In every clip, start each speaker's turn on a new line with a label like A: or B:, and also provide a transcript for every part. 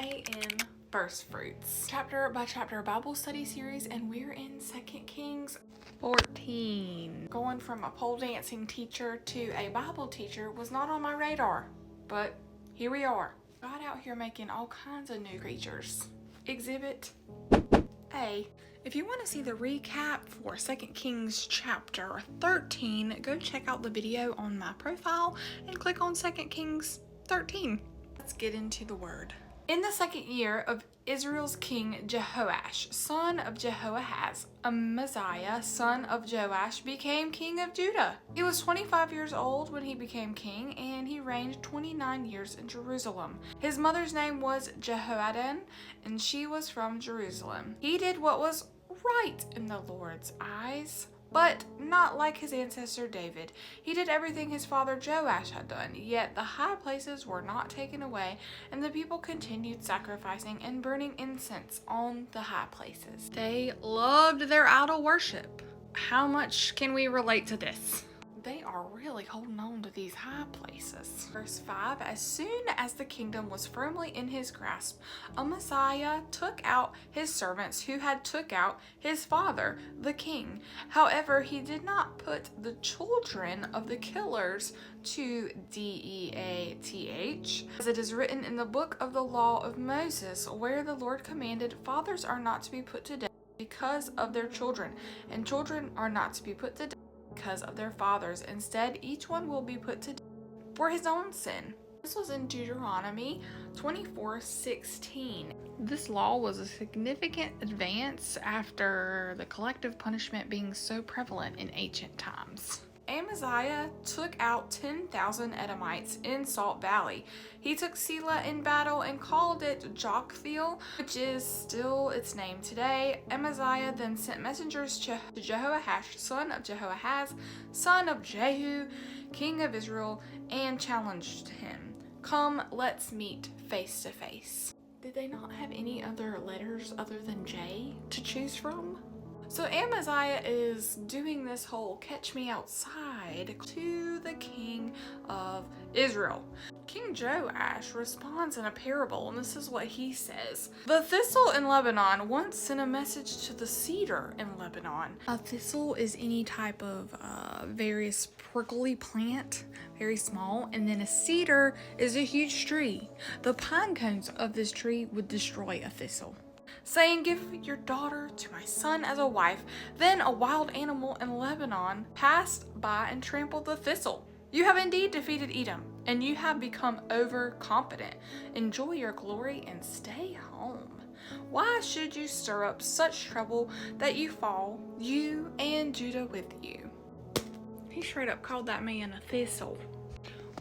A: I am First Fruits, chapter by chapter Bible study series, and we're in 2 Kings 14. Going from a pole dancing teacher to a Bible teacher was not on my radar, but here we are. God out here making all kinds of new creatures. Exhibit A. If you want to see the recap for 2 Kings chapter 13, go check out the video on my profile and click on 2 Kings 13. Let's get into the word. In the 2nd year of Israel's king Jehoash, son of Jehoahaz, Amaziah, son of Joash, became king of Judah. He was 25 years old when he became king, and he reigned 29 years in Jerusalem. His mother's name was Jehoaddan, and she was from Jerusalem. He did what was right in the Lord's eyes, but not like his ancestor David. He did everything his father Joash had done, yet the high places were not taken away, and the people continued sacrificing and burning incense on the high places. They loved their idol worship. How much can we relate to this? They are really holding on to these high places. Verse 5, as soon as the kingdom was firmly in his grasp, Amaziah took out his servants who had took out his father, the king. However, he did not put the children of the killers to death, as it is written in the book of the law of Moses, where the Lord commanded, fathers are not to be put to death because of their children, and children are not to be put to death because of their fathers. Instead, each one will be put to death for his own sin. This was in Deuteronomy 24:16. This law was a significant advance after the collective punishment being so prevalent in ancient times. Amaziah took out 10,000 Edomites in Salt Valley. He took Selah in battle and called it Joktheel, which is still its name today. Amaziah then sent messengers to Jehoash, son of Jehoahaz, son of Jehu, king of Israel, and challenged him, "Come, let's meet face to face." Did they not have any other letters other than J to choose from? So Amaziah is doing this whole catch me outside to the king of Israel. King Joash responds in a parable, and this is what he says. The thistle in Lebanon once sent a message to the cedar in Lebanon. A thistle is any type of various prickly plant, very small, and then a cedar is a huge tree. The pine cones of this tree would destroy a thistle, saying, "Give your daughter to my son as a wife." Then a wild animal in Lebanon passed by and trampled the thistle. You have indeed defeated Edom, and you have become overconfident. Enjoy your glory and stay home. Why should you stir up such trouble that you fall, you and Judah with you? He straight up called that man a thistle.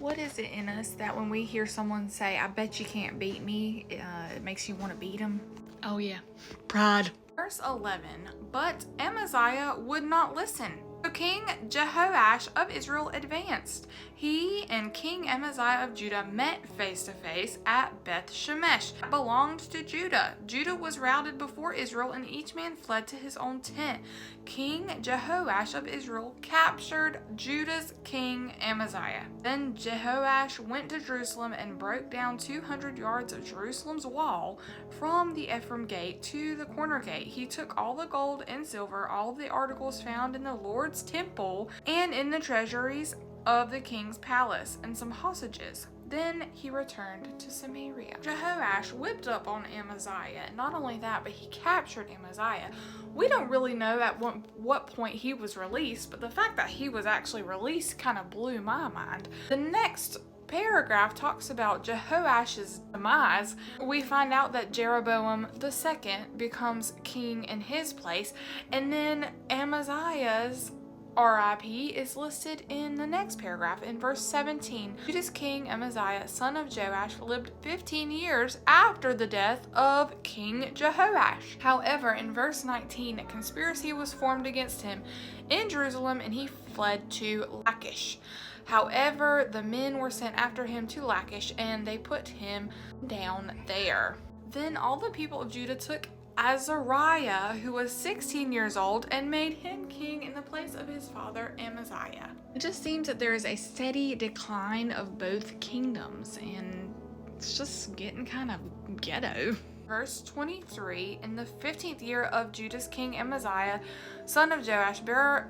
A: What is it in us that when we hear someone say, "I bet you can't beat me," it makes you want to beat them? Oh yeah, pride. Verse 11, but Amaziah would not listen. So King Jehoash of Israel advanced. He and King Amaziah of Judah met face to face at Beth Shemesh, that belonged to Judah. Judah was routed before Israel, and each man fled to his own tent. King Jehoash of Israel captured Judah's king Amaziah. Then Jehoash went to Jerusalem and broke down 200 yards of Jerusalem's wall from the Ephraim gate to the corner gate. He took all the gold and silver, all the articles found in the Lord's temple and in the treasuries of the king's palace, and some hostages. Then he returned to Samaria. Jehoash whipped up on Amaziah. Not only that, but he captured Amaziah. We don't really know at what point he was released, but the fact that he was actually released kind of blew my mind. The next paragraph talks about Jehoash's demise. We find out that Jeroboam II becomes king in his place, and then Amaziah's RIP is listed in the next paragraph in verse 17. Judah's king Amaziah, son of Joash, lived 15 years after the death of King Jehoash. However, in verse 19, a conspiracy was formed against him in Jerusalem, and he fled to Lachish. However, the men were sent after him to Lachish, and they put him down there. Then all the people of Judah took Azariah, who was 16 years old, and made him king in the place of his father Amaziah. It just seems that there is a steady decline of both kingdoms, and It's just getting kind of ghetto. Verse 23, in the 15th year of Judah's king Amaziah, son of Joash,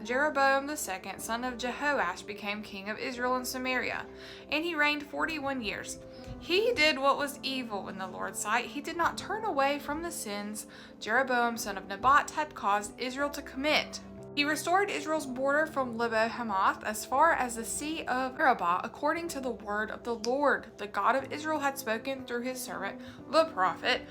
A: Jeroboam II, son of Jehoash, became king of Israel and Samaria, and he reigned 41 years. He did what was evil in the Lord's sight. He did not turn away from the sins Jeroboam, son of Nebat, had caused Israel to commit. He restored Israel's border from Lebo-Hamath as far as the Sea of Arabah, according to the word of the Lord, the God of Israel, had spoken through his servant, the prophet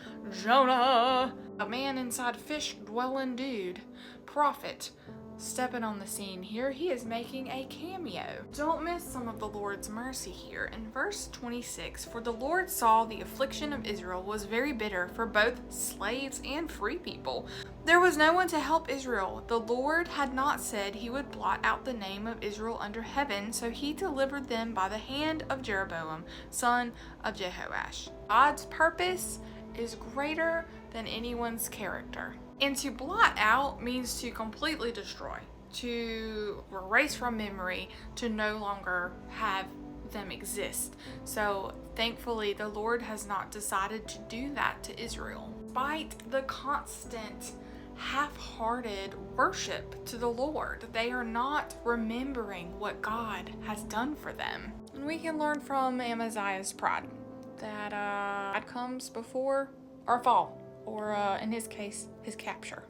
A: Jonah. A man inside fish-dwelling dude, prophet, stepping on the scene here. He is making a cameo. Don't miss some of the Lord's mercy here. In verse 26, for the Lord saw the affliction of Israel was very bitter for both slaves and free people. There was no one to help Israel. The Lord had not said he would blot out the name of Israel under heaven, so he delivered them by the hand of Jeroboam, son of Jehoash. God's purpose is greater than anyone's character. And to blot out means to completely destroy, to erase from memory, to no longer have them exist. So thankfully, the Lord has not decided to do that to Israel. Despite the constant half-hearted worship to the Lord, they are not remembering what God has done for them. And we can learn from Amaziah's pride that God comes before our fall, or in his case, his capture.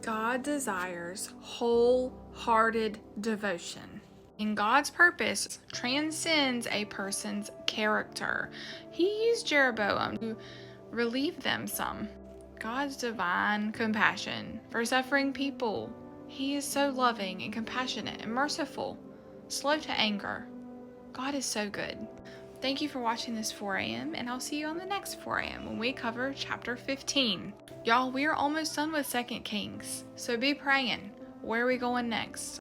A: God desires wholehearted devotion. And God's purpose transcends a person's character. He used Jeroboam to relieve them some. God's divine compassion for suffering people. He is so loving and compassionate and merciful, slow to anger. God is so good. Thank you for watching this 4 a.m. and I'll see you on the next 4 a.m. when we cover chapter 15. Y'all, we are almost done with 2 Kings, so be praying. Where are we going next?